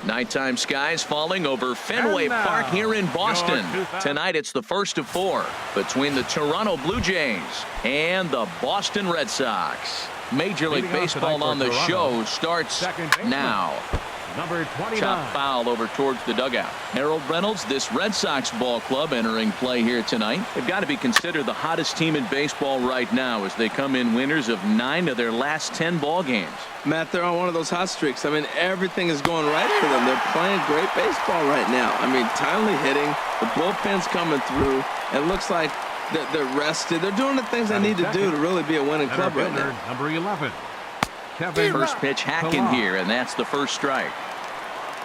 Nighttime skies falling over Fenway Park here in Boston. Tonight it's the first of 4 between the Toronto Blue Jays and the Boston Red Sox. Major League Baseball on the show starts now. Number 29. Chop foul over towards the dugout. Harold Reynolds, this Red Sox ball club entering play here tonight. They've got to be considered the hottest team in baseball right now as they come in winners of 9 of their last 10 ball games. Matt, they're on one of those hot streaks. I mean, everything is going right for them. They're playing great baseball right now. I mean, timely hitting, the bullpen's coming through. It looks like they're rested. They're doing the things they need to do to really be a winning club right now. Number 11. First pitch hacking here, and that's the first strike.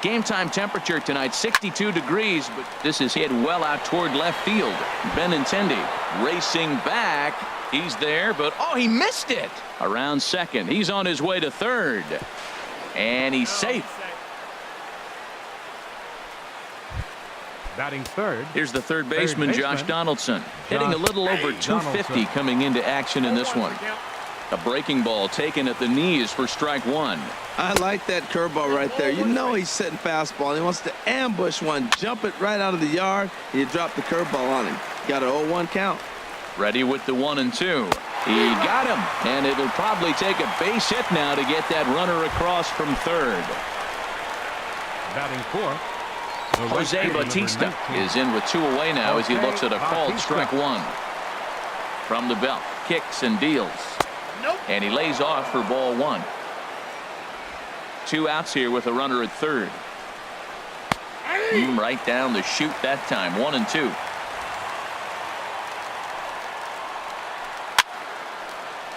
Game time temperature tonight 62 degrees, but this is hit well out toward left field. Benintendi racing back. He's there, but oh, he missed it. Around second. He's on his way to third. And he's safe. Batting third. Here's the third baseman, Josh Donaldson. Hitting a little over 250 coming into action in this one. A breaking ball taken at the knees for strike 1. I like that curveball right there. You know he's setting fastball, and he wants to ambush one, jump it right out of the yard, and you drop the curveball on him. Got an 0-1 count. Ready with the 1 and 2. He got him, and it'll probably take a base hit now to get that runner across from third. Batting fourth. Jose Bautista is in with 2 away now as he looks at a called strike 1. From the belt, kicks and deals. And he lays off for ball 1. 2 outs here with a runner at third. Right down the chute that time. 1 and 2.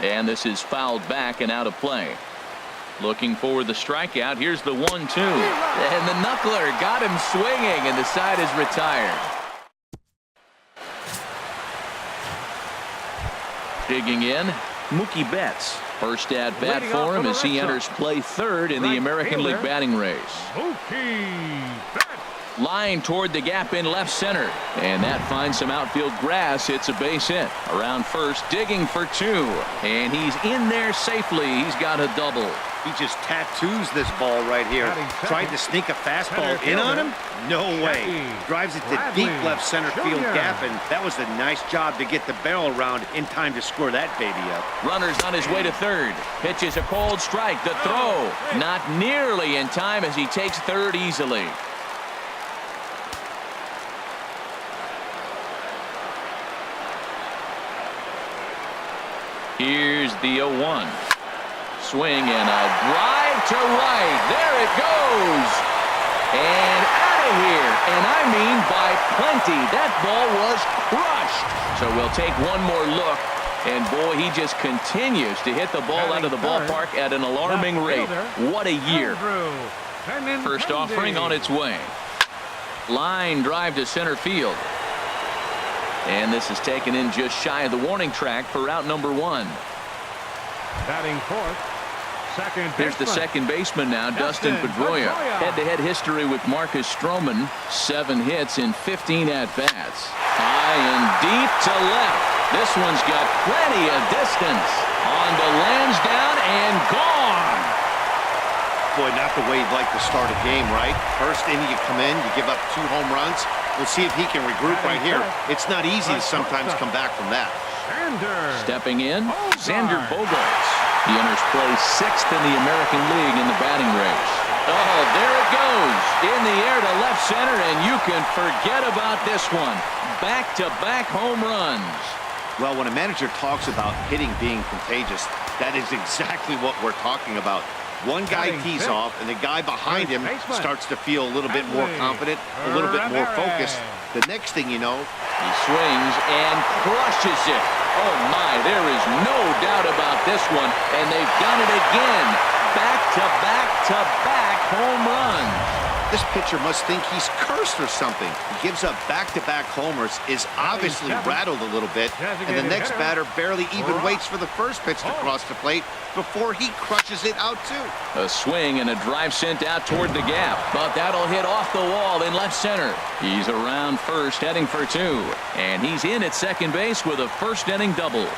And this is fouled back and out of play. Looking for the strikeout. Here's the 1-2. And the knuckler got him swinging, and the side is retired. Digging in, Mookie Betts. First at bat for him as he enters play third in the American League batting race. Line toward the gap in left center, and that finds some outfield grass. It's a base hit. Around first, digging for 2, and he's in there safely. He's got a double. He just tattoos this ball right here. Tried to sneak a fastball in on him? No way. Drives it to deep left center field gap, and that was a nice job to get the barrel around in time to score that baby up. Runner's on his way to third. Pitches a cold strike. The throw not nearly in time as he takes third easily. Here's the 0-1. Swing and a drive to right. There it goes. And out of here. And I mean by plenty. That ball was crushed. So we'll take one more look. And boy, he just continues to hit the ball out of the ballpark at an alarming rate. What a year. First offering on its way. Line drive to center field. And this is taken in just shy of the warning track for out number 1. Batting fourth. Here's the second baseman now, Dustin Pedroia. Head-to-head history with Marcus Stroman. 7 hits in 15 at-bats. High and deep to left. This one's got plenty of distance. On to Lansdowne and gone. Boy, not the way you'd like to start a game, right? First inning, you come in, you give up 2 home runs. We'll see if he can regroup right here. It's not easy to sometimes come back from that. Stepping in, Xander Bogaerts. He enters play 6th in the American League in the batting race. Oh, there it goes. In the air to left center, and you can forget about this one. Back-to-back home runs. Well, when a manager talks about hitting being contagious, that is exactly what we're talking about. One guy tees off, and the guy behind him starts to feel a little bit more confident, a little bit more focused. The next thing you know, he swings and crushes it. Oh, my, there is no doubt about this one, and they've done it again. Back-to-back-to-back home runs. This pitcher must think he's cursed or something. He gives up back-to-back homers, is obviously rattled a little bit, and the next batter barely even waits for the first pitch to cross the plate before he crushes it out too. A swing and a drive sent out toward the gap, but that'll hit off the wall in left center. He's around first, heading for 2, and he's in at second base with a first inning double.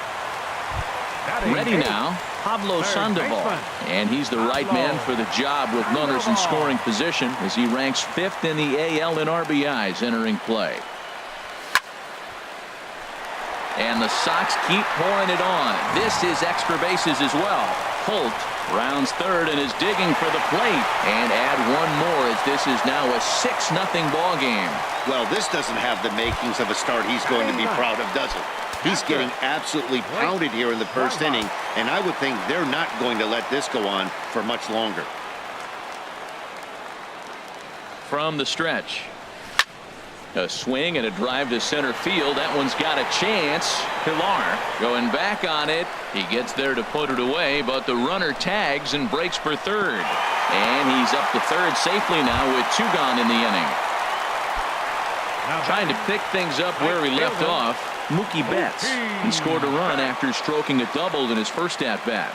Ready now, Pablo Sandoval. And he's the right man for the job with runners in scoring position as he ranks 5th in the AL in RBIs entering play. And the Sox keep pouring it on. This is extra bases as well. Holt rounds third and is digging for the plate. And add one more as this is now a 6-0 ball game. Well, this doesn't have the makings of a start he's going to be proud of, does it? He's getting absolutely pounded here in the first inning, and I would think they're not going to let this go on for much longer. From the stretch. A swing and a drive to center field. That one's got a chance. Pilar going back on it. He gets there to put it away, but the runner tags and breaks for third. And he's up to third safely now with 2 gone in the inning. Trying to pick things up where he left off. Mookie Betts. He scored a run after stroking a double in his first at bat.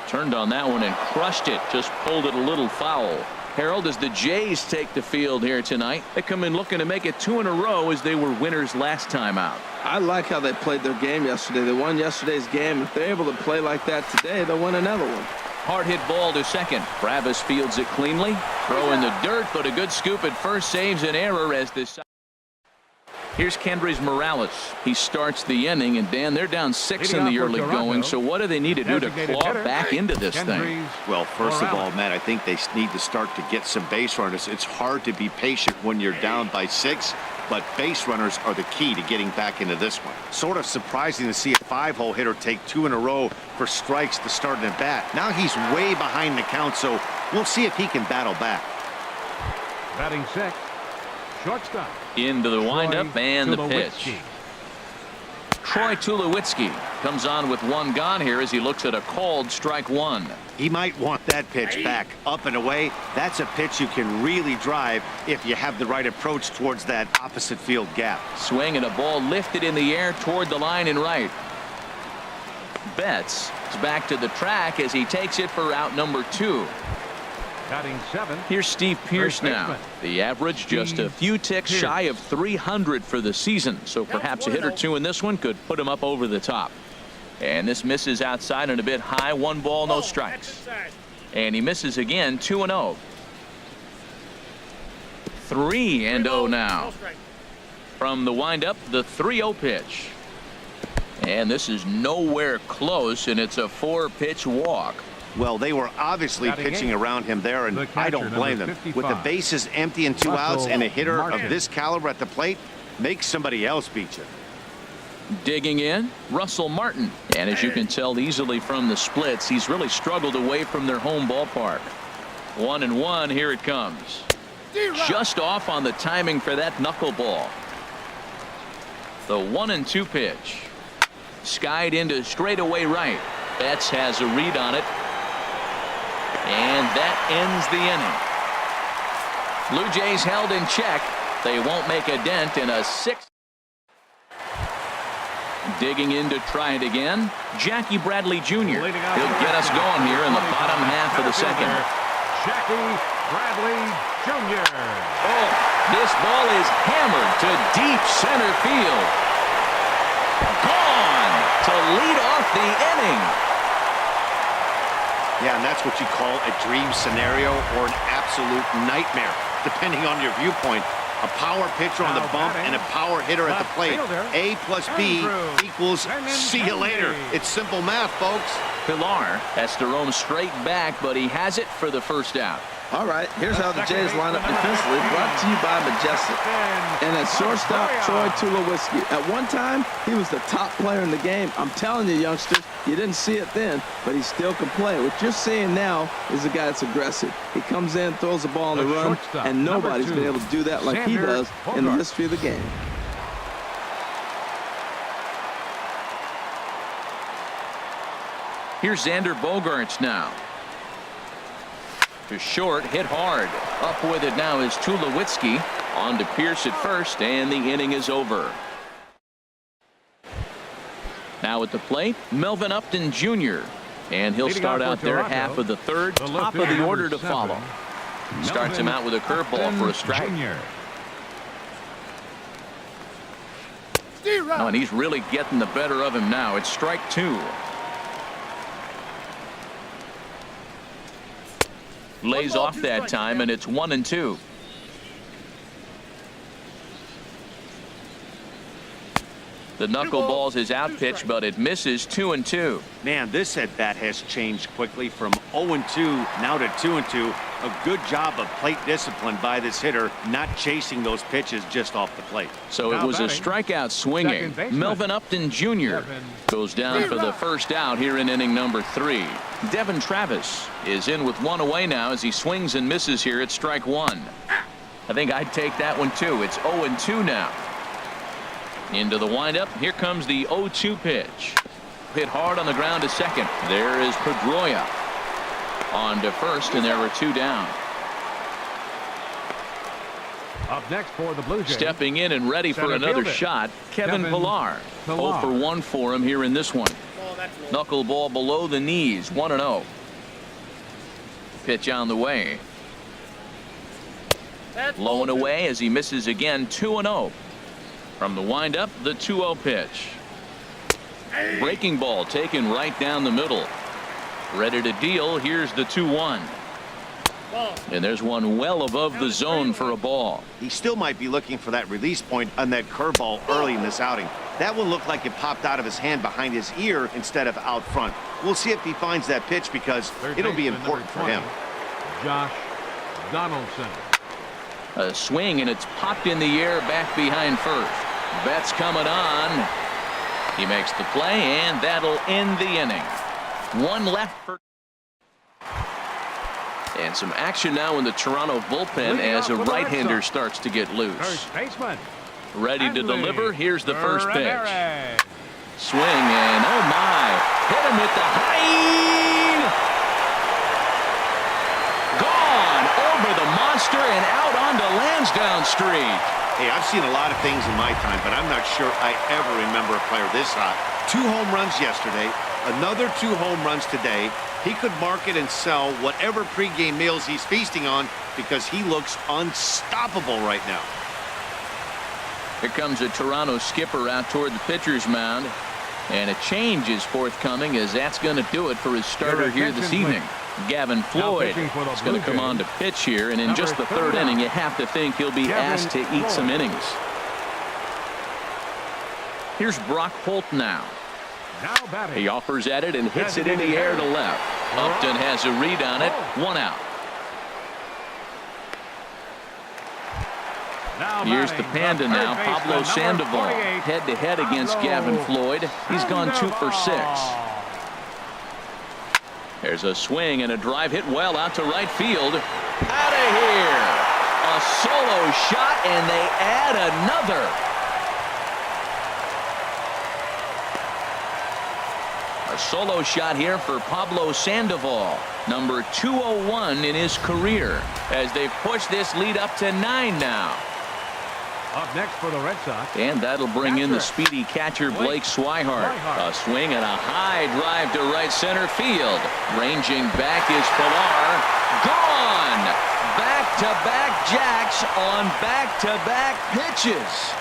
Turned on that one and crushed it. Just pulled it a little foul. Harold, as the Jays take the field here tonight, they come in looking to make it 2 in a row as they were winners last time out. I like how they played their game yesterday. They won yesterday's game. If they're able to play like that today, they'll win another one. Hard hit ball to second. Travis fields it cleanly. Throw in the dirt, but a good scoop at first saves an error as this. Here's Kendrys Morales. He starts the inning, and Dan, they're down 6 in the early going. So what do they need to do to claw back into this thing? Well, first of all, Matt, I think they need to start to get some base runners. It's hard to be patient when you're down by 6, but base runners are the key to getting back into this one. Sort of surprising to see a 5-hole hitter take 2 in a row for strikes to start an at bat. Now he's way behind the count, so we'll see if he can battle back. Batting 6, shortstop. Into the windup and the pitch. Troy Tulowitzki comes on with 1 gone here as he looks at a called strike 1. He might want that pitch back. Up and away. That's a pitch you can really drive if you have the right approach towards that opposite field gap. Swing and a ball lifted in the air toward the line and right. Betts is back to the track as he takes it for out number 2. Batting 7. Here's Steve Pearce now. The average just a few ticks shy of 300 for the season. So perhaps a hit or 2 in this one could put him up over the top. And this misses outside and a bit high. 1 ball, no strikes. And he misses again. 2-0. 3-0 now. From the windup, the 3-0 pitch. And this is nowhere close, and it's a 4-pitch walk. Well, they were obviously pitching around him there, and I don't blame them. With the bases empty and 2 outs and a hitter of this caliber at the plate, make somebody else beat you. Digging in, Russell Martin. And as you can tell easily from the splits, he's really struggled away from their home ballpark. 1-1, here it comes. Just off on the timing for that knuckleball. The 1-2 pitch. Skied into straightaway right. Betts has a read on it. And that ends the inning. Blue Jays held in check. They won't make a dent in a 6. Digging in to try it again. Jackie Bradley Jr. He'll get us going here in the bottom half of the second. Jackie Bradley Jr. Oh, this ball is hammered to deep center field. Gone to lead off the inning. Yeah, and that's what you call a dream scenario or an absolute nightmare, depending on your viewpoint. A power pitcher on the bump and a power hitter at the plate. A plus B equals see you later. It's simple math, folks. Pilar has to roam straight back, but he has it for the first out. All right, here's how the Jays line up defensively, brought to you by Majestic. And at shortstop, Troy Tulowitzki. At one time, he was the top player in the game. I'm telling you, youngsters, you didn't see it then, but he still can play. What you're seeing now is a guy that's aggressive. He comes in, throws the ball on the run, and nobody's been able to do that like he does in the history of the game. Here's Xander Bogaerts now. To short, hit hard. Up with it now is Tulowitzki. On to Pearce at first, and the inning is over. Now at the plate, Melvin Upton Jr. And he'll start out there half of the third, top of the order to follow. Starts him out with a curveball for a strike. Oh, and he's really getting the better of him now. It's strike 2. Lays off that time, and it's 1-2. The knuckleball's his out pitch, but it misses. 2-2. Man, this at bat has changed quickly from 0-2 now to 2-2. A good job of plate discipline by this hitter, not chasing those pitches just off the plate. So it was a strikeout swinging. Melvin Upton Jr. goes down for the first out here in inning number 3. Devin Travis is in with 1 away now as he swings and misses here at strike 1. I think I'd take that one too. It's 0-2 now. Into the windup. Here comes the 0-2 pitch. Hit hard on the ground to second. There is Pedroia on to first, and there were 2 down. Up next for the Blue Jays. Stepping in and ready for another shot, Kevin Pillar. 0 for 1 for him here in this one. Knuckleball below the knees. 1-0. Pitch on the way. Low and away as he misses again. 2-0. From the windup, the 2-0 pitch. Breaking ball taken right down the middle. Ready to deal. Here's the 2-1. And there's one well above the zone for a ball. He still might be looking for that release point on that curveball early in this outing. That one looked like it popped out of his hand behind his ear instead of out front. We'll see if he finds that pitch because it'll be important for him. Josh Donaldson. A swing, and it's popped in the air back behind first. Betts coming on. He makes the play, and that'll end the inning. 1 left for. And some action now in the Toronto bullpen as a right-hander starts to get loose. First baseman. Ready to deliver. Here's the first pitch. Swing, and oh my. Hit him with the height. Gone over the monster and out onto Lansdowne Street. Hey, I've seen a lot of things in my time, but I'm not sure I ever remember a player this hot. 2 home runs yesterday, another 2 home runs today. He could market and sell whatever pregame meals he's feasting on because he looks unstoppable right now. Here comes a Toronto skipper out toward the pitcher's mound. And a change is forthcoming as that's going to do it for his starter here this evening. Gavin Floyd is going to come on to pitch here, and in just the 3rd inning, you have to think he'll be asked to eat some innings. Here's Brock Holt now. He offers at it and hits it in the air to left. Upton has a read on it. 1 out. Here's the Panda now, Pablo Sandoval, head-to-head against Gavin Floyd. He's gone 2 for 6. There's a swing and a drive hit well out to right field. Out of here. A solo shot, and they add another. A solo shot here for Pablo Sandoval, number 201 in his career, as they push this lead up to 9 now. Up next for the Red Sox. And that'll bring in the speedy catcher Blake Swihart. A swing and a high drive to right center field. Ranging back is Pillar. Gone! Back-to-back jacks on back-to-back pitches.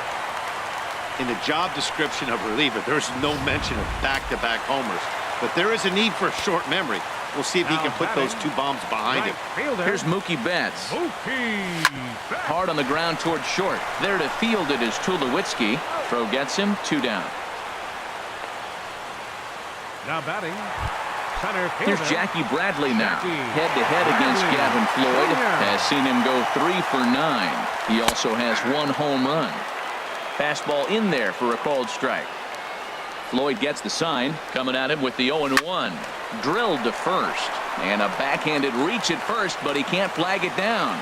In the job description of reliever, there's no mention of back-to-back homers. But there is a need for short memory. We'll see if he can put those 2 bombs behind him. Here's Mookie Betts. Hard on the ground toward short. There to field it is Tulowitzki. Throw gets him. 2 down. Now batting. Center fielder. Here's Jackie Bradley now. Head-to-head against Gavin Floyd. Has seen him go 3 for 9. He also has 1 home run. Fastball in there for a called strike. Floyd gets the sign. Coming at him with the 0-1. Drilled to first. And a backhanded reach at first, but he can't flag it down.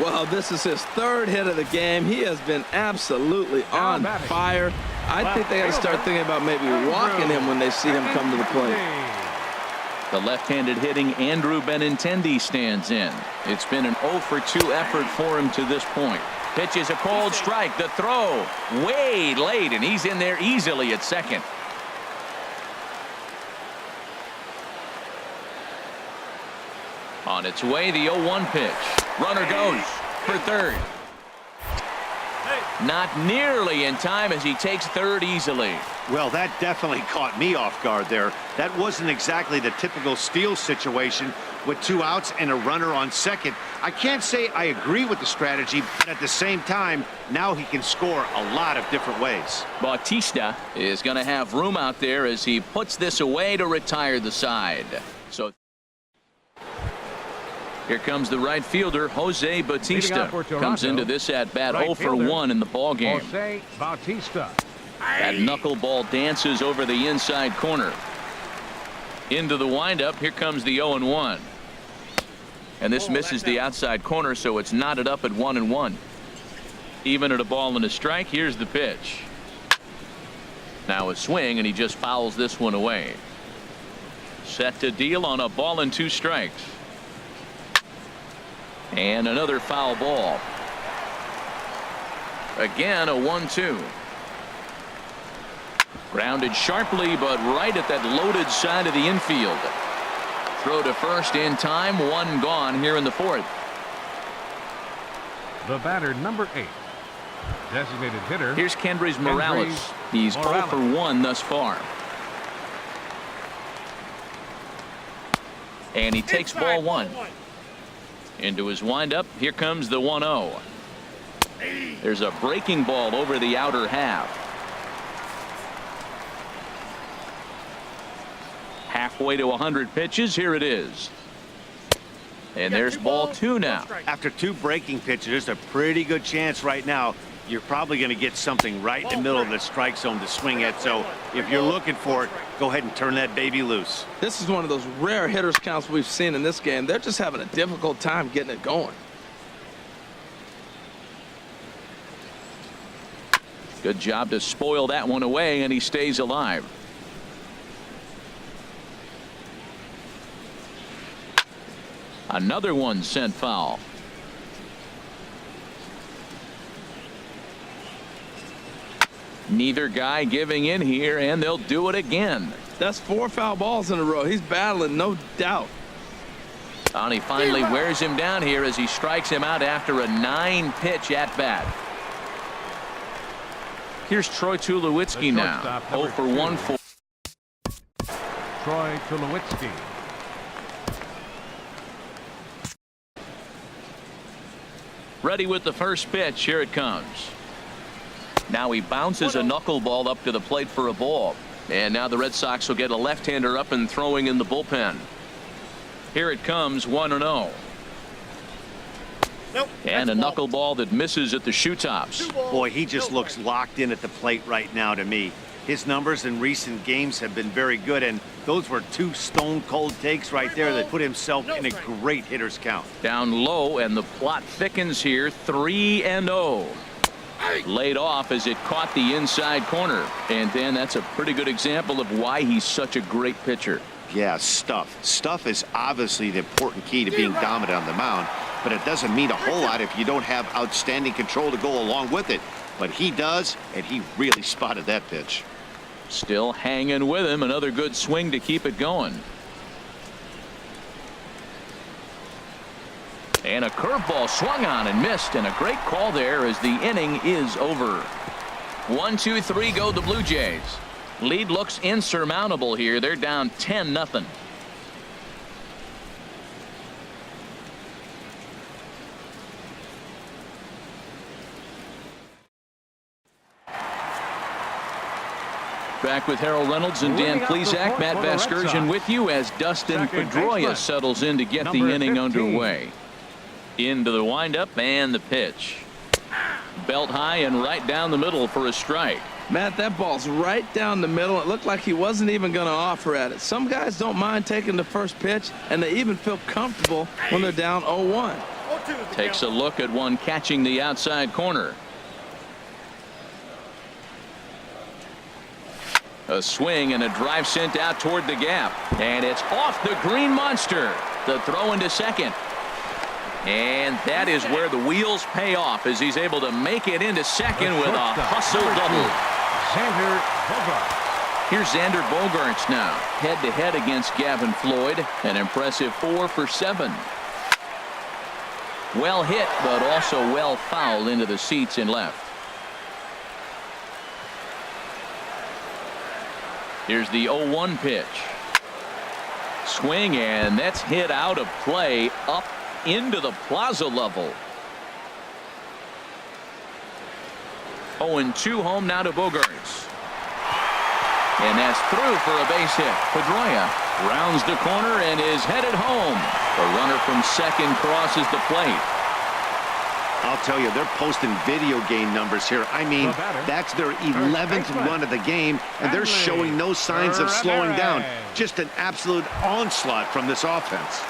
Well, this is his 3rd hit of the game. He has been absolutely on fire. I think they got to start thinking about maybe walking him when they see him come to the plate. The left-handed hitting Andrew Benintendi stands in. It's been an 0 for 2 effort for him to this point. Pitch is a called strike. The throw way late, and he's in there easily at second. On its way, the 0-1 pitch. Runner goes for third. Not nearly in time as he takes third easily. Well, that definitely caught me off guard there. That wasn't exactly the typical steal situation with 2 outs and a runner on second. I can't say I agree with the strategy, but at the same time, now he can score a lot of different ways. Bautista is going to have room out there as he puts this away to retire the side. So here comes the right fielder, Jose Bautista. Comes into this at bat 0 for 1 in the ball game. Jose Bautista. That knuckleball dances over the inside corner. Into the windup. Here comes the 0-1. And this misses the outside corner, so it's knotted up at 1-1. Even at a ball and a strike. Here's the pitch. Now a swing, and he just fouls this one away. Set to deal on a ball and 2 strikes. And another foul ball. Again, a 1-2. Grounded sharply, but right at that loaded side of the infield. Throw to first in time. 1 gone here in the 4th. The batter, number 8. Designated hitter. Here's Kendrys Morales. He's 0 for 1 thus far. And he takes ball 1. Into his windup. Here comes the 1-0. There's a breaking ball over the outer half. Halfway to 100 pitches. Here it is. And there's ball 2 now. After 2 breaking pitches, there's a pretty good chance right now you're probably going to get something right in the middle of the strike zone to swing at. So if you're looking for it, go ahead and turn that baby loose. This is one of those rare hitters counts we've seen in this game. They're just having a difficult time getting it going. Good job to spoil that one away, and he stays alive. Another one sent foul. Neither guy giving in here, and they'll do it again. That's 4 foul balls in a row. He's battling, no doubt. And he finally wears him down here as he strikes him out after a 9-pitch at bat. Here's Troy Tulowitzki now. 0 for 1 for Troy Tulowitzki. ready with the first pitch. Here it comes. Now he bounces a knuckleball up to the plate for a ball. And now the Red Sox will get a left-hander up and throwing in the bullpen. Here it comes, 1-0. Nope, and a knuckleball that misses at the shoe tops. Boy, he just looks locked in at the plate right now to me. His numbers in recent games have been very good, and those were 2 stone-cold takes right there that put himself in a great hitter's count. Down low, and the plot thickens here, 3-0. Laid off as it caught the inside corner. And then that's a pretty good example of why he's such a great pitcher. Yeah, stuff. Stuff is obviously the important key to being dominant on the mound, but it doesn't mean a whole lot if you don't have outstanding control to go along with it. But he does, and he really spotted that pitch. Still hanging with him. Another good swing to keep it going. And a curveball swung on and missed, and a great call there as the inning is over. 1-2-3 go the Blue Jays. Lead looks insurmountable here. They're down 10-0. Back with Harold Reynolds and Dan Plesac. Matt Vasgersian with you as Dustin Pedroia settles in to get the inning underway. Into the windup and the pitch. Belt high and right down the middle for a strike. Matt, that ball's right down the middle. It looked like he wasn't even going to offer at it. Some guys don't mind taking the first pitch, and they even feel comfortable when they're down 0-1. Takes a look at one catching the outside corner. A swing and a drive sent out toward the gap. And it's off the green monster. The throw into second. And that is where the wheels pay off as he's able to make it into second with a hustle double. Xander Bogaerts. Here's Xander Bogaerts now, head-to-head against Gavin Floyd. An impressive 4 for 7. Well hit, but also well fouled into the seats in left. Here's the 0-1 pitch. Swing, and that's hit out of play up into the plaza level. 0-2 home now to Bogaerts. And that's through for a base hit. Pedroia rounds the corner and is headed home. The runner from second crosses the plate. I'll tell you, they're posting video game numbers here. I mean, that's their 11th run of the game, and they're showing no signs of slowing down. Just an absolute onslaught from this offense.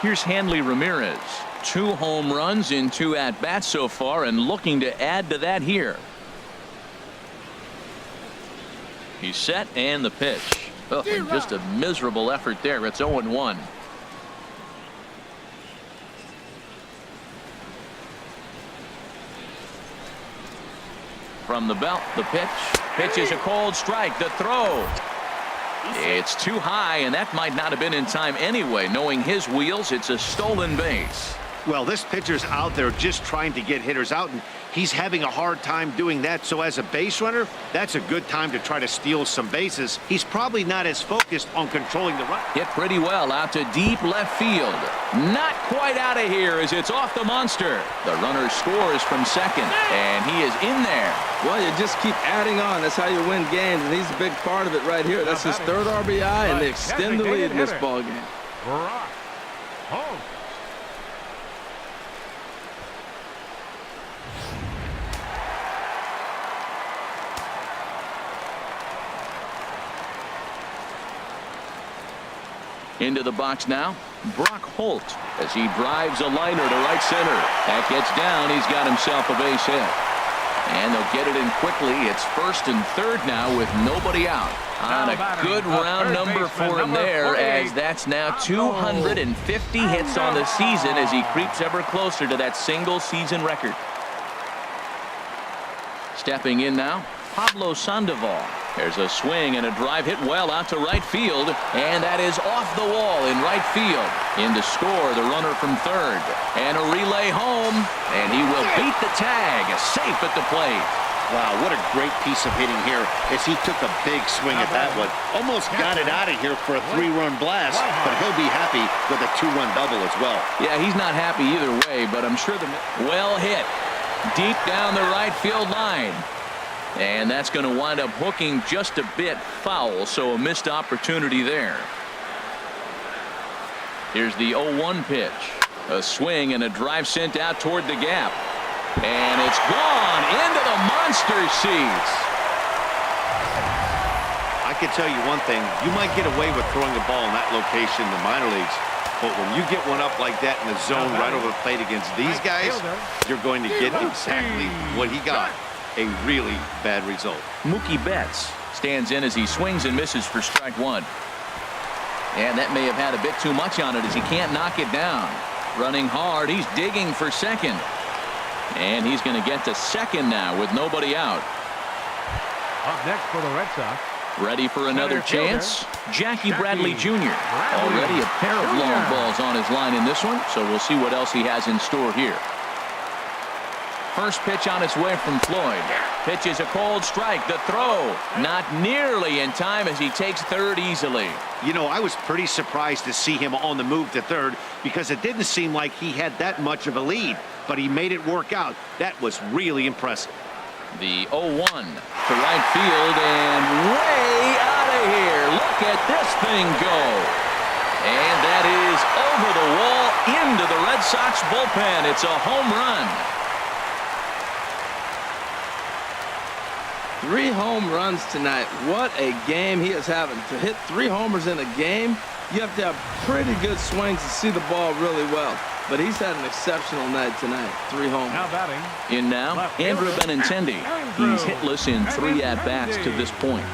Here's Hanley Ramirez. 2 home runs in 2 at-bats so far, and looking to add to that here. He's set, and the pitch. Oh, just a miserable effort there. It's 0-1. From the belt, the pitch. Pitch is a cold strike. The throw. It's too high, and that might not have been in time anyway. Knowing his wheels, it's a stolen base. Well, this pitcher's out there just trying to get hitters out, and he's having a hard time doing that. So as a base runner, that's a good time to try to steal some bases. He's probably not as focused on controlling the run. Hit pretty well out to deep left field. Not quite out of here as it's off the monster. The runner scores from second, and he is in there. Well, you just keep adding on. That's how you win games, and he's a big part of it right here. That's his 3rd RBI, and they extend the lead in this ball game. Rock. Home. Into the box now, Brock Holt, as he drives a liner to right center. That gets down. He's got himself a base hit. And they'll get it in quickly. It's 1st and 3rd now with nobody out. On a good round number for him there, as that's now 250 hits on the season as he creeps ever closer to that single season record. Stepping in now, Pablo Sandoval. There's a swing and a drive hit well out to right field, and that is off the wall in right field. In to score, the runner from 3rd, and a relay home, and he will beat the tag, safe at the plate. Wow, what a great piece of hitting here as he took a big swing at that one. Almost got it out of here for a 3-run blast, but he'll be happy with a 2-run double as well. Yeah, he's not happy either way, but I'm sure well hit deep down the right field line. And that's going to wind up hooking just a bit foul, so a missed opportunity there. Here's the 0-1 pitch. A swing and a drive sent out toward the gap. And it's gone into the monster seats. I can tell you one thing. You might get away with throwing a ball in that location in the minor leagues. But when you get one up like that in the zone right over the plate against these guys, you're going to get exactly what he got. A really bad result. Mookie Betts stands in as he swings and misses for strike 1. And that may have had a bit too much on it as he can't knock it down. Running hard, he's digging for second. And he's going to get to second now with nobody out. Up next for the Red Sox. Ready for another chance? Jackie Bradley Jr. Already a pair of long balls on his line in this one, so we'll see what else he has in store here. First pitch on its way from Floyd. Pitch is a cold strike. The throw not nearly in time as he takes 3rd easily. You know, I was pretty surprised to see him on the move to 3rd because it didn't seem like he had that much of a lead, but he made it work out. That was really impressive. The 0-1 to right field and way out of here. Look at this thing go. And that is over the wall into the Red Sox bullpen. It's a home run. 3 home runs tonight. What a game he is having. To hit 3 homers in a game, you have to have pretty good swings to see the ball really well. But he's had an exceptional night tonight. 3 homers. Now batting. In now, Andrew Benintendi. He's hitless in 3 at-bats to this point.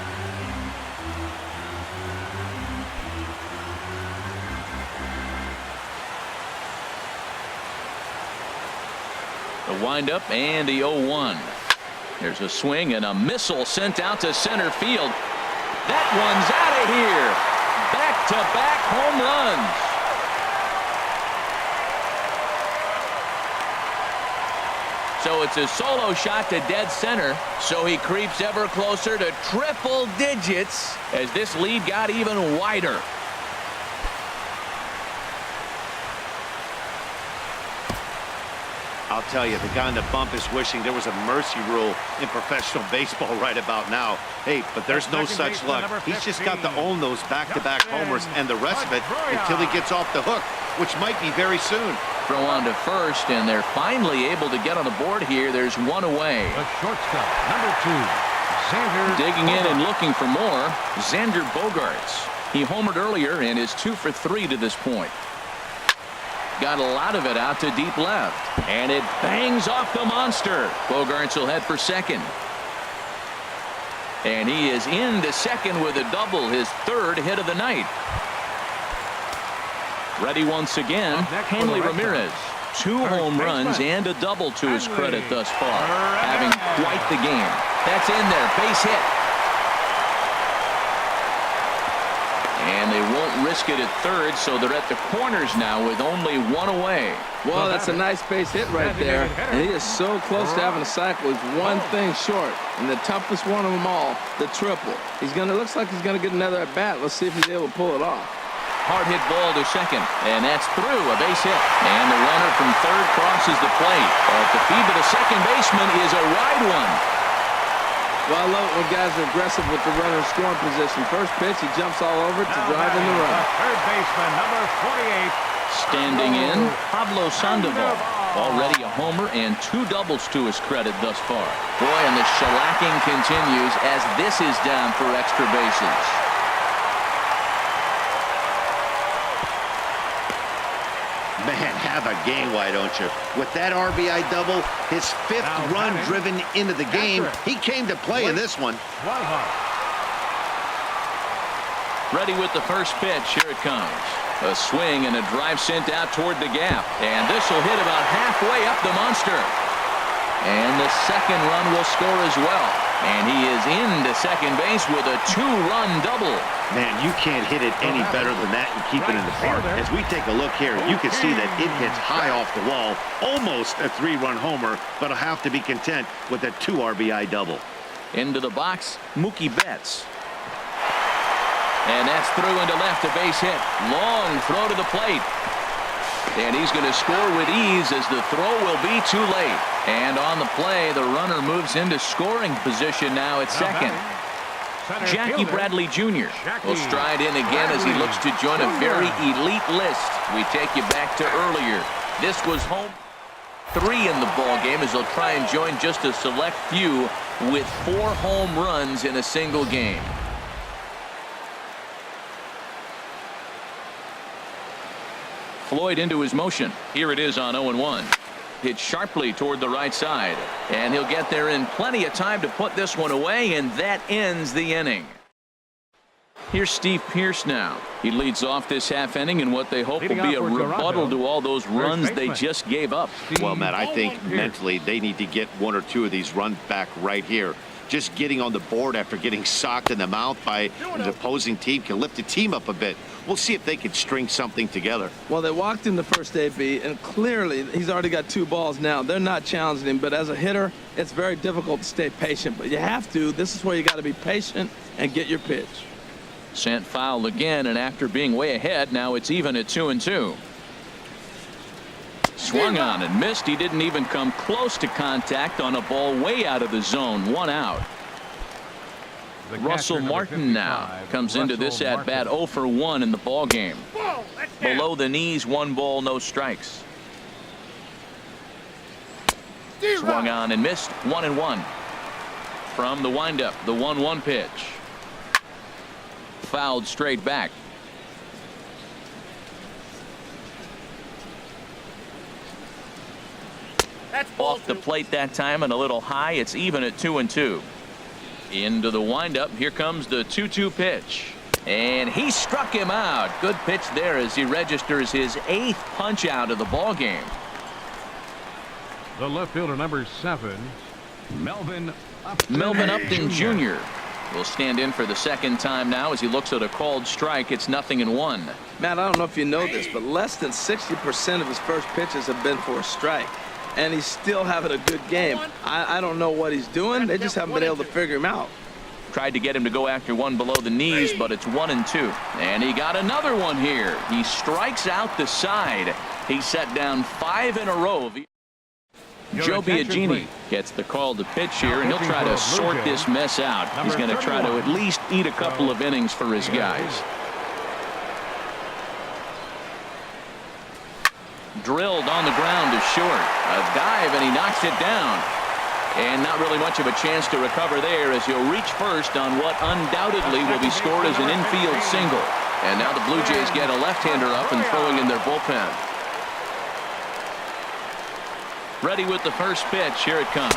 The windup and the 0-1. There's a swing and a missile sent out to center field. That one's out of here. Back-to-back home runs. So it's a solo shot to dead center. So he creeps ever closer to triple digits as this lead got even wider. I'll tell you, the guy on the bump is wishing there was a mercy rule in professional baseball right about now. Hey, but there's no such luck. He's just got to own those back-to-back homers and the rest of it until he gets off the hook, which might be very soon. Throw on to first, and they're finally able to get on the board here. There's one away. The shortstop, number 2, Xander. Digging in and looking for more, Xander Bogaerts. He homered earlier and is 2 for 3 to this point. Got a lot of it out to deep left, and it bangs off the monster. Bogaerts will head for second. And he is into second with a double, his 3rd hit of the night. Ready once again, Hanley Ramirez. 2 home runs and a double to his credit thus far, having quite the game. That's in there, base hit. And they won't risk it at third, so they're at the corners now with only 1 away. Well, that's a nice base hit right there. And he is so close to having a cycle. He's one thing short. And the toughest one of them all, the triple. Looks like he's gonna get another at bat. Let's see if he's able to pull it off. Hard hit ball to second, and that's through, a base hit. And the runner from third crosses the plate. But the feed to the second baseman is a wide one. Well, I love it when guys are aggressive with the runner in scoring position. First pitch, he jumps all over to drive in the run. Third baseman, number 48. Standing in, Pablo Sandoval. Already a homer and 2 doubles to his credit thus far. Boy, and the shellacking continues as this is down for extra bases. Man, have a game, why don't you? With that RBI double, his 5th run driven into the game, he came to play in this one. Ready with the first pitch. Here it comes. A swing and a drive sent out toward the gap. And this will hit about halfway up the monster. And the second run will score as well. And he is into second base with a 2-run double. Man, you can't hit it any better than that and keep it in the park. As we take a look here, you can see that it hits high off the wall. Almost a 3-run homer, but I'll have to be content with a 2 RBI double. Into the box, Mookie Betts. And that's through into left, a base hit. Long throw to the plate. And he's going to score with ease as the throw will be too late. And on the play, the runner moves into scoring position now at second. Jackie Bradley Jr. will stride in again as he looks to join a very elite list. We take you back to earlier. This was home 3 in the ball game as they'll try and join just a select few with 4 home runs in a single game. Floyd into his motion. Here it is on 0-1. Hit sharply toward the right side. And he'll get there in plenty of time to put this one away, and that ends the inning. Here's Steve Pearce now. He leads off this half inning in what they hope will be a rebuttal to all those runs they just gave up. Well, Matt, I think mentally they need to get 1 or 2 of these runs back right here. Just getting on the board after getting socked in the mouth by an opposing team can lift the team up a bit. We'll see if they can string something together. Well, they walked in the first AB, and clearly he's already got 2 balls now. They're not challenging him, but as a hitter, it's very difficult to stay patient. But you have to. This is where you got to be patient and get your pitch. Sent foul again, and after being way ahead, now it's even at 2-2. Swung on and missed. He didn't even come close to contact on a ball way out of the zone. 1 out. Russell Martin now comes into this at bat 0 for 1 in the ball game. Below the knees, 1 ball, no strikes. Swung on and missed. 1-1 from the windup. The 1-1 pitch. Fouled straight back. Off the plate that time and a little high. It's even at 2-2. Into the windup. Here comes the 2-2 pitch. And he struck him out. Good pitch there as he registers his 8th punch out of the ball game. The left fielder, number 7, Melvin Upton Jr. will stand in for the second time now as he looks at a called strike. It's 0-1. Matt, I don't know if you know this, but less than 60% of his first pitches have been for a strike. and he's still having a good game. I don't know what he's doing. They just haven't been able to figure him out. Tried to get him to go after one below the knees, but it's 1-2. And he got another one here. He strikes out the side. He set down 5 in a row. Joe Biagini gets the call to pitch here, and he'll try to sort this mess out. He's going to try to at least eat a couple of innings for his guys. Drilled on the ground to short. A dive, and he knocks it down. And not really much of a chance to recover there as he'll reach first on what undoubtedly will be scored as an infield single. And now the Blue Jays get a left-hander up and throwing in their bullpen. Ready with the first pitch. Here it comes.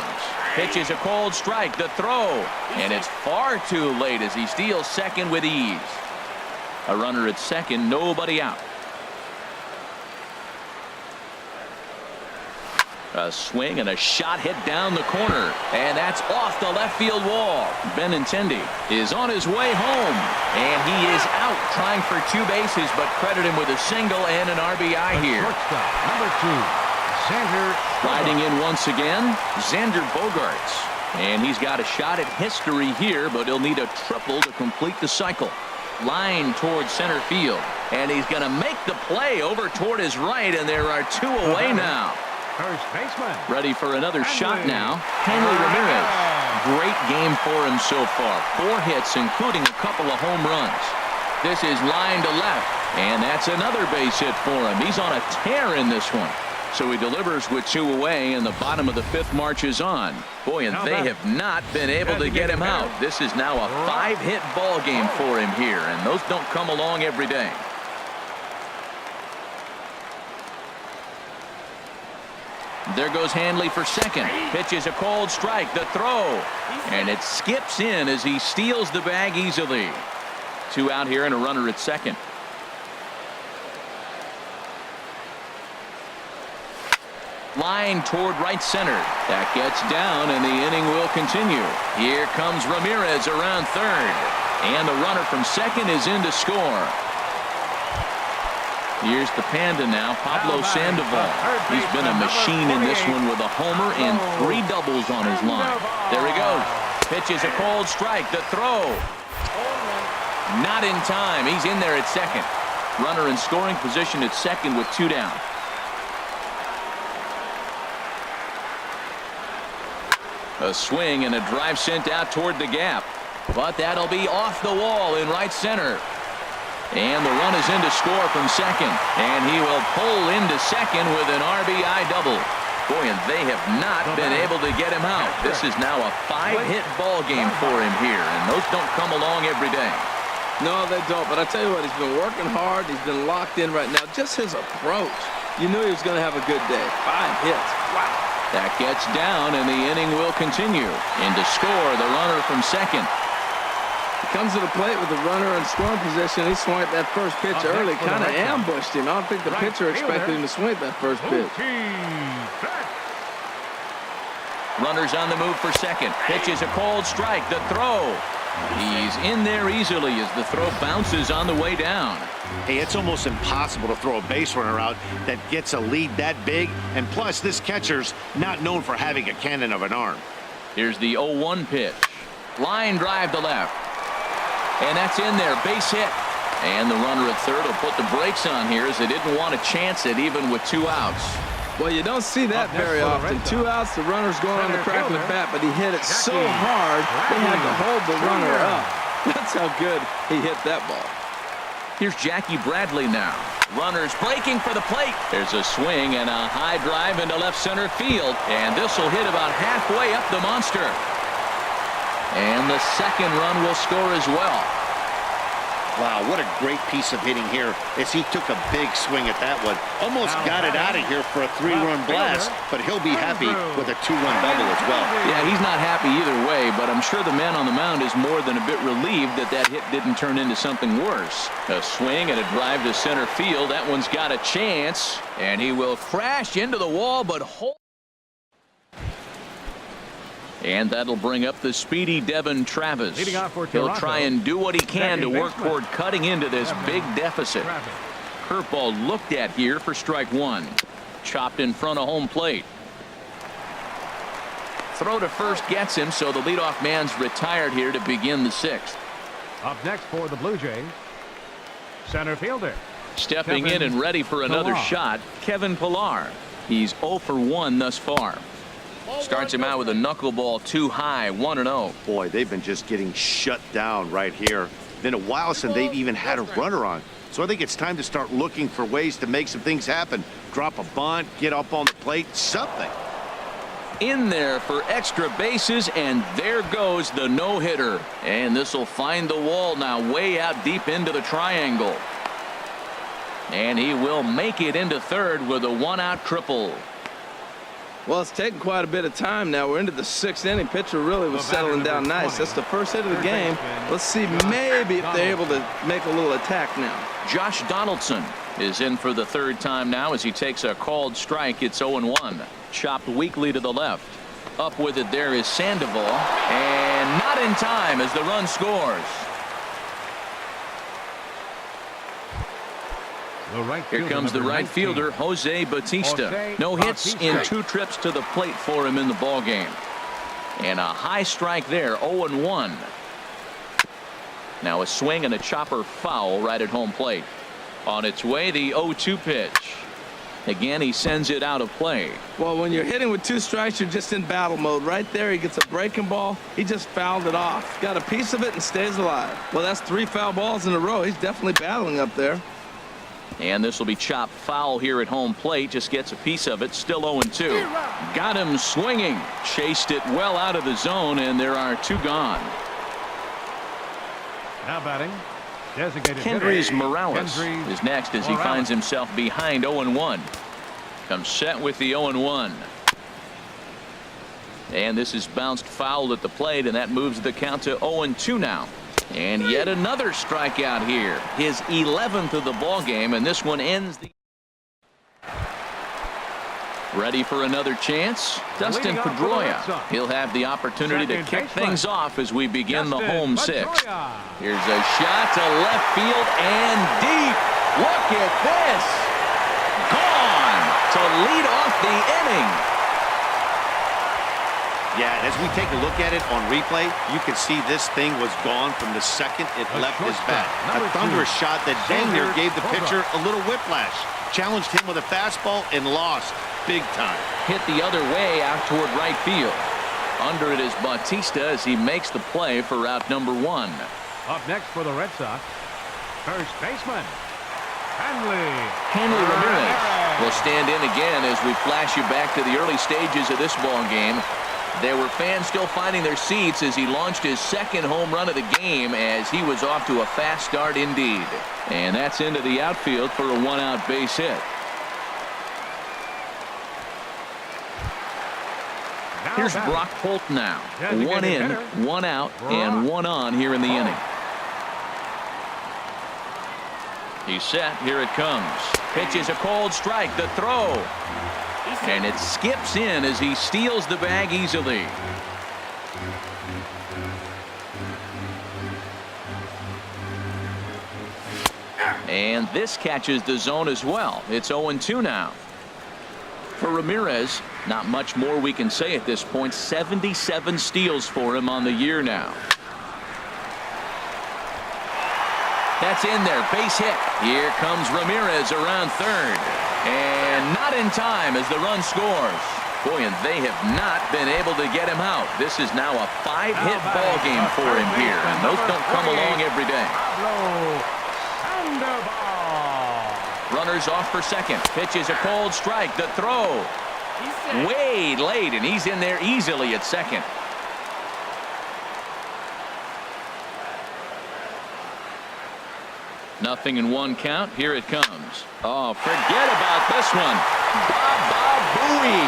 Pitch is a cold strike. The throw. And it's far too late as he steals second with ease. A runner at second. Nobody out. A swing and a shot hit down the corner. And that's off the left field wall. Benintendi is on his way home. And he is out trying for 2 bases, but credit him with a single and an RBI here. Shortstop, number 2. Riding in once again, Xander Bogaerts. And he's got a shot at history here, but he'll need a triple to complete the cycle. Line towards center field. And he's going to make the play over toward his right, and there are 2 away now. First baseman. Ready for another shot now. Hanley Ramirez. Great game for him so far. 4 hits, including a couple of home runs. This is line to left, and that's another base hit for him. He's on a tear in this one. So he delivers with 2 away, and the bottom of the 5th marches on. Boy, and they have not been able to get him out. This is now a 5-hit ball game for him here, and those don't come along every day. There goes Hanley for second. Pitch is a cold strike. The throw. And it skips in as he steals the bag easily. 2 out here and a runner at second. Line toward right center. That gets down, and the inning will continue. Here comes Ramirez around third. And the runner from second is in to score. Here's the Panda now, Pablo Sandoval. He's been a machine in this one with a homer and 3 doubles on his line. There he goes. Pitches a cold strike. The throw. Not in time. He's in there at second. Runner in scoring position at second with 2 down. A swing and a drive sent out toward the gap. But that'll be off the wall in right center. And the run is in to score from second. And he will pull into second with an RBI double. Boy, and they have not been able to get him out. This is now a 5-hit ball game for him here. And those don't come along every day. No, they don't. But I tell you what, he's been working hard. He's been locked in right now. Just his approach. You knew he was going to have a good day. 5 hits. Wow. That gets down, and the inning will continue. In to score, the runner from second. He comes to the plate with the runner in scoring position. He swung at that first pitch early, kind of ambushed him. I don't think the pitcher expected him to swing at that first pitch. Runners on the move for second. Pitch is a cold strike. The throw. He's in there easily as the throw bounces on the way down. Hey, it's almost impossible to throw a base runner out that gets a lead that big. And plus, this catcher's not known for having a cannon of an arm. Here's the 0-1 pitch. Line drive to left. And that's in there. Base hit. And the runner at third will put the brakes on here as they didn't want to chance it even with 2 outs. Well, you don't see that very often. 2 outs, the runner's going on the crack of the bat, but he hit it so hard they had to hold the runner up. That's how good he hit that ball. Here's Jackie Bradley now. Runners breaking for the plate. There's a swing and a high drive into left center field. And this will hit about halfway up the monster. And the second run will score as well. Wow, what a great piece of hitting here as he took a big swing at that one. Almost got it out of here for a 3-run blast, but he'll be happy with a 2-run double as well. Yeah, he's not happy either way, but I'm sure the man on the mound is more than a bit relieved that that hit didn't turn into something worse. A swing and a drive to center field. That one's got a chance, and he will crash into the wall, but hold. And that'll bring up the speedy Devin Travis. He'll try and do what he can to work toward cutting into this big deficit. Curveball looked at here for strike 1. Chopped in front of home plate. Throw to first gets him, so the leadoff man's retired here to begin the sixth. Up next for the Blue Jays, center fielder. Stepping in and ready for another shot, Kevin Pillar. He's 0 for 1 thus far. Starts him out with a knuckleball too high, 1-0. Boy, they've been just getting shut down right here. Been a while since they've even had a runner on. So I think it's time to start looking for ways to make some things happen. Drop a bunt, get up on the plate, something. In there for extra bases, and there goes the no-hitter. And this will find the wall now, way out deep into the triangle. And he will make it into third with a one-out triple. Well, it's taken quite a bit of time now. We're into the sixth inning. Pitcher really was settling down nice. That's the first hit of the game. Let's see maybe if they're able to make a little attack now. Josh Donaldson is in for the third time now as he takes a called strike. It's 0-1. Chopped weakly to the left. Up with it there is Sandoval. And not in time as the run scores. Here comes the right fielder, Jose Bautista. No hits in 2 trips to the plate for him in the ball game. And a high strike there, 0-1. Now a swing and a chopper foul right at home plate. On its way, the 0-2 pitch. Again, he sends it out of play. Well, when you're hitting with 2 strikes, you're just in battle mode. Right there, he gets a breaking ball. He just fouled it off. Got a piece of it and stays alive. Well, that's 3 foul balls in a row. He's definitely battling up there. And this will be chopped foul here at home plate. Just gets a piece of it. Still 0-2. Got him swinging. Chased it well out of the zone, and there are 2 gone. Now batting, designated Kendrys hitter. Morales is next as he finds himself behind 0-1. Comes set with the 0-1. And this is bounced foul at the plate, and that moves the count to 0-2 now. And yet another strikeout here. His 11th of the ball game, and this one ends the. Ready for another chance? Dustin Pedroia. He'll have the opportunity to kick things off as we begin the home sixth. Here's a shot to left field and deep. Look at this. Gone to lead off the inning. Yeah, and as we take a look at it on replay, you can see this thing was gone from the second it left his bat. A thunderous shot that dang near gave the pitcher a little whiplash. Challenged him with a fastball and lost big time. Hit the other way out toward right field. Under it is Bautista as he makes the play for out number 1. Up next for the Red Sox, first baseman, Hanley Ramirez will stand in again as we flash you back to the early stages of this ball game. There were fans still finding their seats as he launched his 2nd home run of the game as he was off to a fast start indeed. And that's into the outfield for a 1-out base hit. Here's Brock Holt now. 1 in, 1 out, and 1 on here in the inning. He's set. Here it comes. Pitches a cold strike. The throw. And it skips in as he steals the bag easily. And this catches the zone as well. It's 0-2 now. For Ramirez, not much more we can say at this point. 77 steals for him on the year now. That's in there. Base hit. Here comes Ramirez around third. And not in time as the run scores. Boy, and they have not been able to get him out. This is now a 5-hit ball game for him here. And those don't come along every day. Runners off for second. Pitches a cold strike. The throw. Way late, and he's in there easily at second. Nothing in 1 count. Here it comes. Oh, forget about this one. Baba Booey.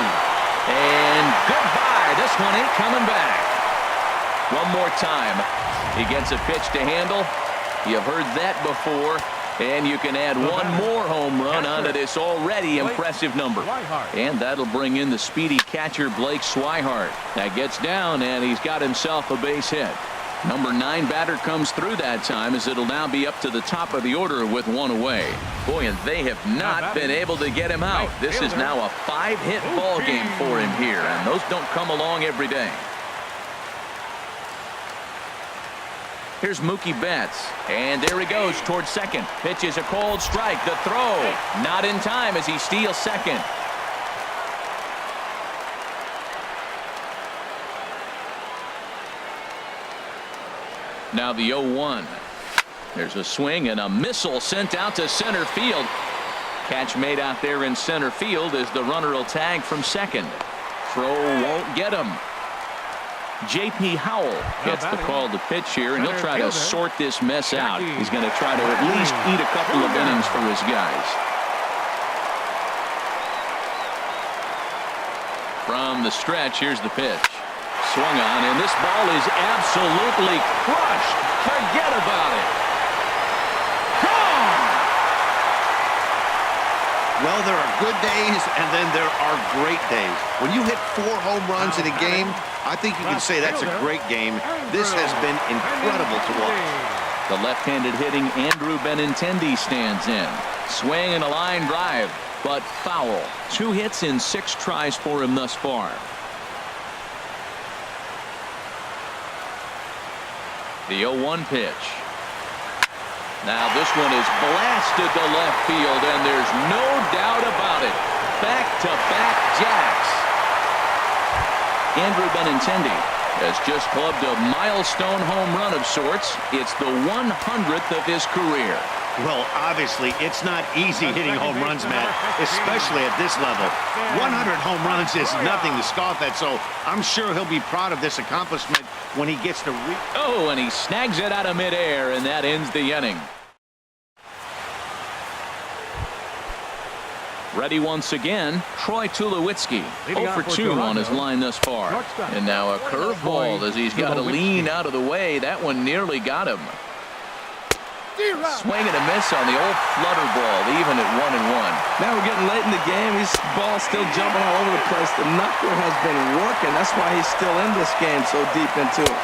And goodbye. This one ain't coming back. One more time. He gets a pitch to handle. You've heard that before. And you can add 1 more home run onto this already impressive number. And that'll bring in the speedy catcher Blake Swihart. That gets down, and he's got himself a base hit. Number 9 batter comes through that time, as it'll now be up to the top of the order with 1 away. Boy, and they have not been able to get him out. This is now a 5-hit ball game for him here, and those don't come along every day. Here's Mookie Betts, and there he goes towards second. Pitch is a cold strike. The throw not in time as he steals second. Now the 0-1. There's a swing and a missile sent out to center field. Catch made out there in center field as the runner will tag from second. Throw won't get him. J.P. Howell gets the call to pitch here, and he'll try to sort this mess out. He's going to try to at least eat a couple of innings for his guys. From the stretch, here's the pitch. Swung on, and this ball is absolutely crushed. Forget about it. Gone! Well, there are good days, and then there are great days. When you hit 4 home runs in a game, I think you can say that's a great game. This has been incredible to watch. The left-handed hitting Andrew Benintendi stands in. Swing and a line drive, but foul. 2 hits in 6 tries for him thus far. The 0-1 pitch. Now this one is blasted to left field, and there's no doubt about it. Back-to-back jacks. Andrew Benintendi has just clubbed a milestone home run of sorts. It's the 100th of his career. Well, obviously, it's not easy hitting home runs, Matt, especially at this level. 100 home runs is nothing to scoff at, so I'm sure he'll be proud of this accomplishment when he gets to Oh, and he snags it out of midair, and that ends the inning. Ready once again, Troy Tulowitzki. 0 for 2 on his line thus far. And now a curveball as he's got to lean out of the way. That one nearly got him. Swing and a miss on the old flutter ball, even at 1-1. Now we're getting late in the game. His ball's still jumping all over the place. The knuckler has been working. That's why he's still in this game so deep into it.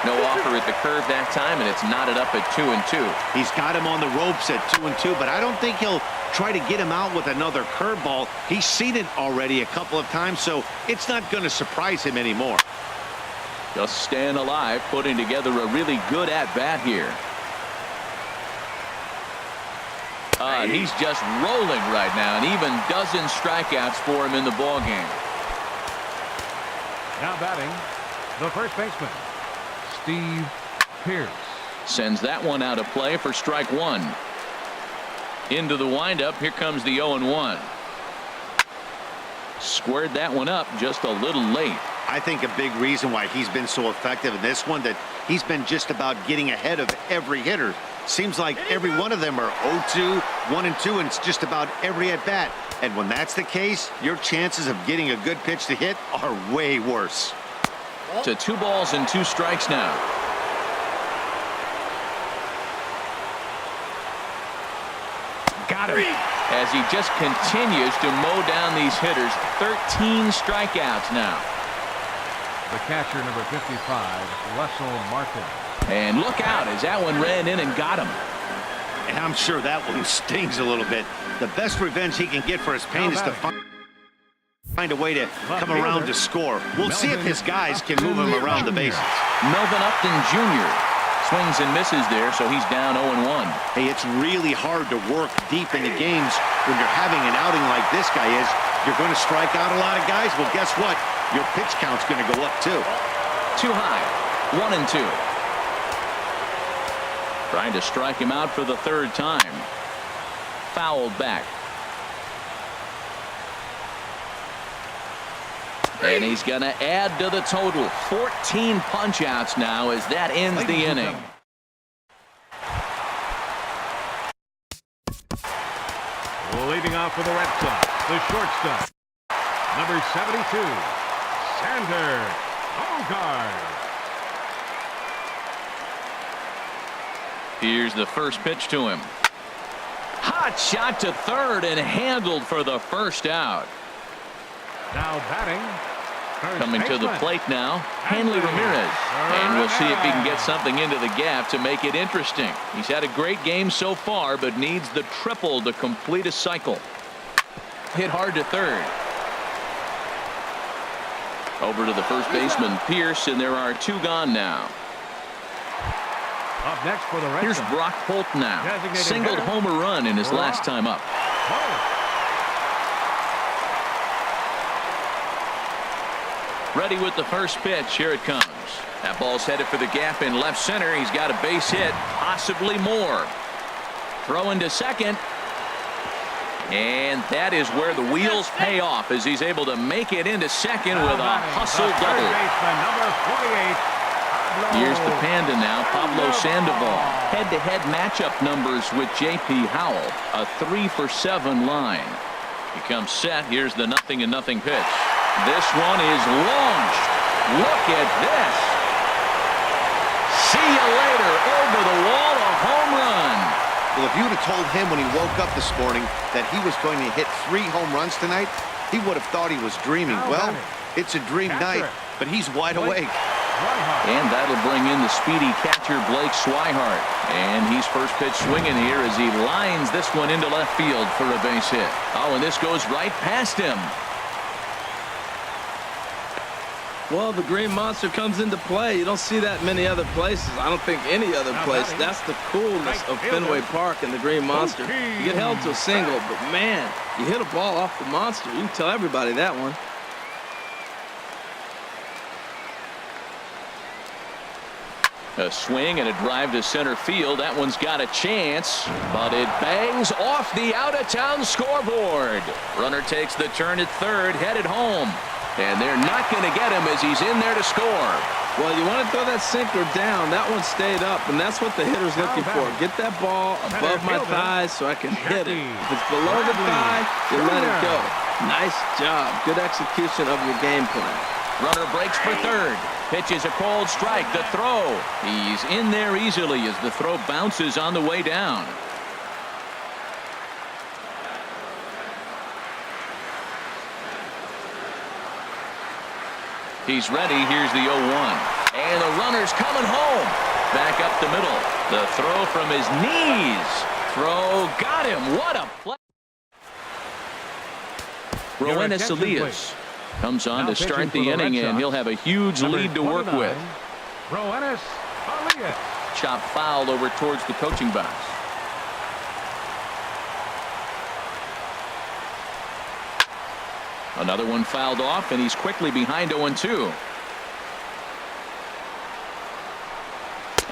No offer at the curve that time, and it's knotted up at 2-2. He's got him on the ropes at 2-2, but I don't think he'll try to get him out with another curveball. He's seen it already a couple of times, so it's not going to surprise him anymore. Just staying alive, putting together a really good at-bat here. He's just rolling right now, and even dozen strikeouts for him in the ball game. Now batting, the first baseman, Steve Pearce. Sends that one out of play for strike 1. Into the windup, here comes the 0-1. Squared that one up just a little late. I think a big reason why he's been so effective in this one, that he's been just about getting ahead of every hitter. Seems like every one of them are 0-2, 1-2, and it's just about every at-bat. And when that's the case, your chances of getting a good pitch to hit are way worse. To 2 balls and 2 strikes now. Got him. As he just continues to mow down these hitters. 13 strikeouts now. The catcher, number 55, Russell Martin. And look out as that one ran in and got him. And I'm sure that one stings a little bit. The best revenge he can get for his pain is to find a way to come around to score. We'll see if his guys can move him around the bases. Melvin Upton Jr. swings and misses there, so he's down 0-1. Hey, it's really hard to work deep into games when you're having an outing like this guy is. You're going to strike out a lot of guys. Well, guess what? Your pitch count's going to go up too. Too high. 1-2. Trying to strike him out for the 3rd time. Fouled back. And he's going to add to the total. 14 punch-outs now as that ends the inning. Leading off for the Red Sox, the shortstop, number 72, Sander Bogart. Here's the first pitch to him. Hot shot to third and handled for the first out. Now batting, Coming to the plate now, Hanley Ramirez. And we'll see if he can get something into the gap to make it interesting. He's had a great game so far, but needs the triple to complete a cycle. Hit hard to third. Over to the first baseman, Pierce, and there are 2 gone now. Up next for the Red Here's Sox. Brock Holt now. Singled homer run in his last time up. Ready with the first pitch. Here it comes. That ball's headed for the gap in left center. He's got a base hit, possibly more. Throw into second. And that is where the wheels pay off as he's able to make it into second with a hustle double. Here's the Panda now, Pablo Sandoval. Head-to-head matchup numbers with J.P. Howell. A 3-for-7 line. He comes set. Here's the 0-0 pitch. This one is launched. Look at this. See you later. Over the wall, a home run. Well, if you would have told him when he woke up this morning that he was going to hit 3 home runs tonight, he would have thought he was dreaming. Well, it's a dream night, but he's wide awake. And that'll bring in the speedy catcher Blake Swihart. And he's first pitch swinging here as he lines this one into left field for a base hit. Oh, and this goes right past him. Well, the Green Monster comes into play. You don't see that many other places. I don't think any other place. That's the coolness of Fenway Park and the Green Monster. You get held to a single, but man, you hit a ball off the Monster. You can tell everybody that one. A swing and a drive to center field. That one's got a chance, but it bangs off the out-of-town scoreboard. Runner takes the turn at third, headed home. And they're not going to get him as he's in there to score. Well, you want to throw that sinker down. That one stayed up, and that's what the hitter's looking for. Get that ball above my thighs so I can hit it. If it's below the thigh, you let it go. Nice job. Good execution of your game plan. Runner breaks for third. Pitches a cold strike. The throw. He's in there easily as the throw bounces on the way down. He's ready. Here's the 0-1. And the runner's coming home. Back up the middle. The throw from his knees. Throw got him. What a play. Roenis Elias comes on to start the inning, and he'll have a huge lead to work with. Roenis Elias. Chop foul over towards the coaching box. Another one fouled off, and he's quickly behind 0-2.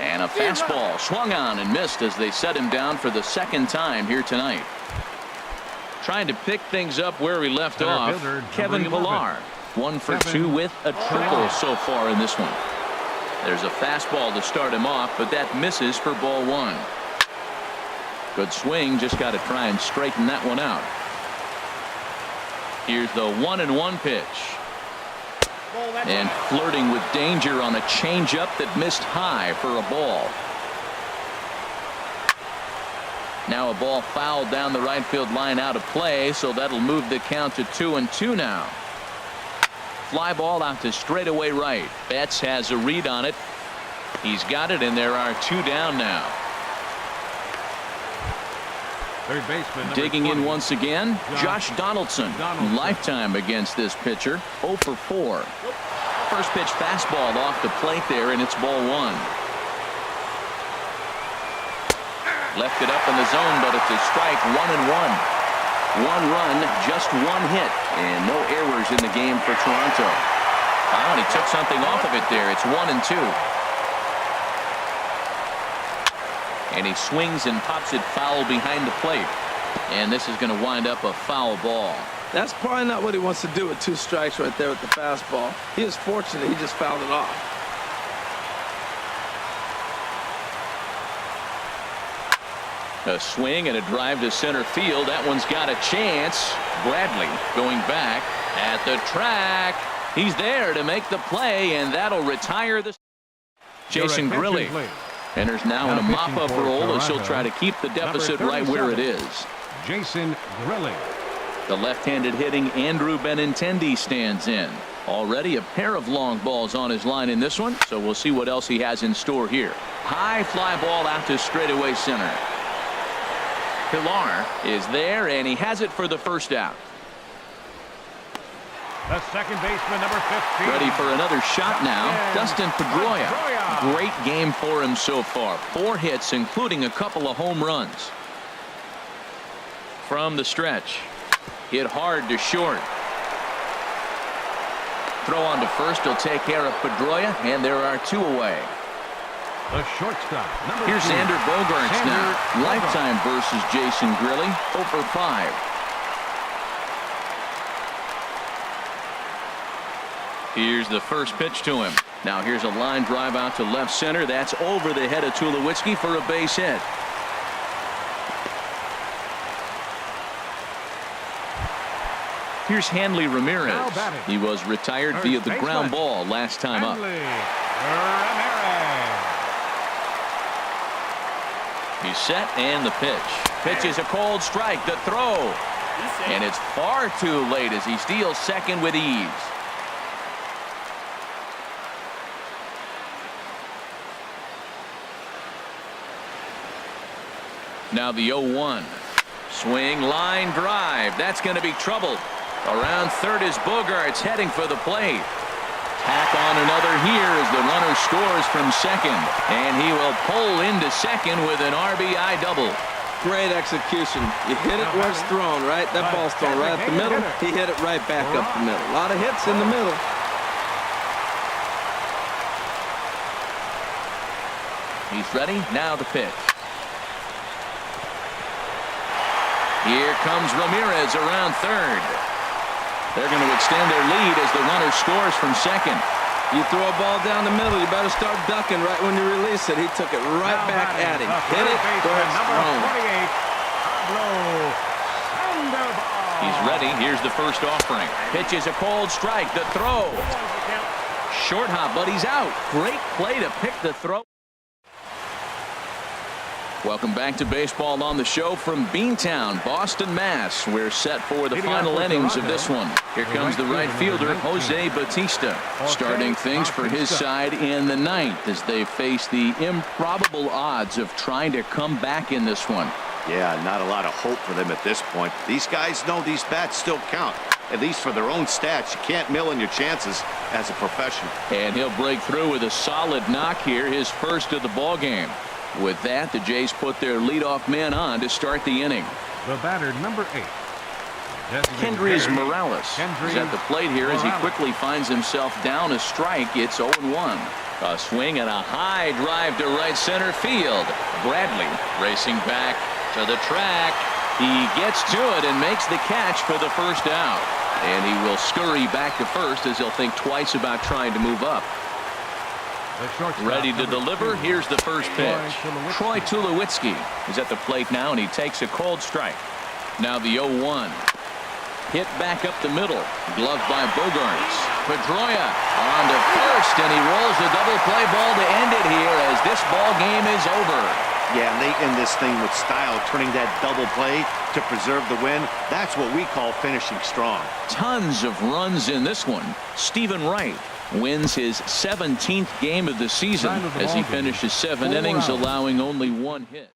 And a fastball swung on and missed as they set him down for the second time here tonight. Trying to pick things up where he left off, Kevin Pillar. 1 for 2 with a triple so far in this one. There's a fastball to start him off, but that misses for ball 1. Good swing, just got to try and straighten that one out. Here's the 1-1 pitch. And flirting with danger on a changeup that missed high for a ball. Now a ball fouled down the right field line out of play, so that'll move the count to 2-2 now. Fly ball out to straightaway right. Betts has a read on it. He's got it, and there are 2 down now. Third baseman, digging 20. in once again, Josh Donaldson. Lifetime against this pitcher, 0 for 4. First pitch fastball off the plate there, and it's ball 1. Left it up in the zone, but it's a strike. 1-1. 1 run, just 1 hit, and no errors in the game for Toronto. Oh, and he took something off of it there. It's 1-2. And he swings and pops it foul behind the plate. And this is going to wind up a foul ball. That's probably not what he wants to do with 2 strikes right there with the fastball. He was fortunate. He just fouled it off. A swing and a drive to center field. That one's got a chance. Bradley going back at the track. He's there to make the play, and that'll retire the. Jason Grilli enters now in a mop-up role as he'll try to keep the deficit right where it is. Jason Grilli. The left-handed hitting Andrew Benintendi stands in. Already a pair of long balls on his line in this one, so we'll see what else he has in store here. High fly ball out to straightaway center. Pilar is there, and he has it for the first out. The second baseman, number 15. Ready for another shot now. Dustin Pedroia. Great game for him so far. 4 hits, including a couple of home runs. From the stretch. Hit hard to short. Throw on to first will take care of Pedroia, and there are 2 away. The shortstop, number Here's 2. Xander Bogaerts now. Xander Lifetime versus Jason Grilli. 0 for 5. Here's the first pitch to him. Now here's a line drive out to left center. That's over the head of Tulowitzki for a base hit. Here's Hanley Ramirez. He was retired via the ground ball last time up. He's set, and the pitch. Pitch is a cold strike. The throw. And it's far too late as he steals second with ease. Now the 0-1. Swing, line drive. That's going to be trouble. Around third is Bogaerts heading for the plate. Tack on another here as the runner scores from second. And he will pull into second with an RBI double. Great execution. You hit it where it's thrown, right? That ball's thrown right at the middle. He hit it right back up the middle. A lot of hits in the middle. He's ready. Now the pitch. Here comes Ramirez around third. They're going to extend their lead as the runner scores from second. You throw a ball down the middle, you better start ducking right when you release it. He took it right back at him. Hit it where it's thrown. He's ready. Here's the first offering. Pitch is a cold strike. The throw. Short hop, but he's out. Great play to pick the throw. Welcome back to baseball on the show from Beantown, Boston, Mass. We're set for the final innings of this one. Here comes the right fielder, Jose Bautista, starting things for his side in the 9th as they face the improbable odds of trying to come back in this one. Yeah, not a lot of hope for them at this point. These guys know these bats still count, at least for their own stats. You can't mill in your chances as a professional. And he'll break through with a solid knock here, his first of the ball game. With that, the Jays put their leadoff man on to start the inning. The batter, number 8. Kendrys Morales is at the plate here as he quickly finds himself down a strike. It's 0-1. A swing and a high drive to right center field. Bradley racing back to the track. He gets to it and makes the catch for the first out. And he will scurry back to first as he'll think twice about trying to move up. Ready to deliver. Here's the first pitch. Troy Tulowitzki is at the plate now, and he takes a cold strike. Now the 0-1. Hit back up the middle. Gloved by Bogaerts. Pedroia on to first, and he rolls the double play ball to end it here as this ball game is over. Yeah, and they end this thing with style, turning that double play to preserve the win. That's what we call finishing strong. Tons of runs in this one. Stephen Wright wins his 17th game of the season as he finishes 7 innings, allowing only 1 hit.